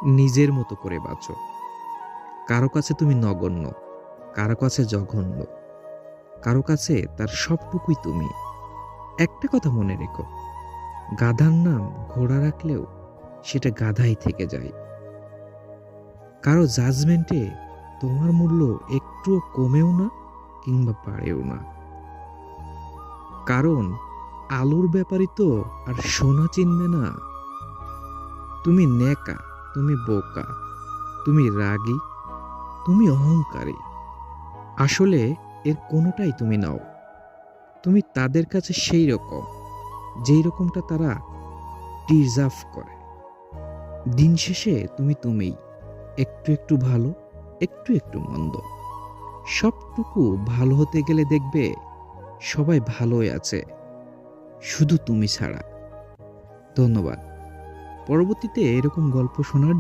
নিজের মতো করে বাঁচো। কারো কাছে তুমি নগণ্য, কারো কাছে জঘন্য, কারো কাছে তার সবটুকুই তুমি। একটা কথা মনে রেখো, গাধার নাম ঘোড়া রাখলেও সেটা গাধাই থেকে যায়। কারো জাজমেন্টে তোমার মূল্য একটুও কমেও না কিংবা বাড়েও না। কারণ আলোর ব্যাপারই তো আর সোনা চিনবে না। তুমি নেকা, তুমি বোকা, তুমি রাগী, তুমি অহংকারী। আসলে এর কোনোটাই তুমি নাও। তুমি তাদের কাছে সেই রকম, যেই রকমটা তারা ডিজার্ভ করে। দিন শেষে তুমি তুমিই, একটু একটু ভালো, একটু একটু মন্দ। সবটুকু ভালো হতে গেলে দেখবে সবাই ভালোই আছে, শুধু তুমি ছাড়া। ধন্যবাদ। পরবর্তীতে এরকম গল্প শোনার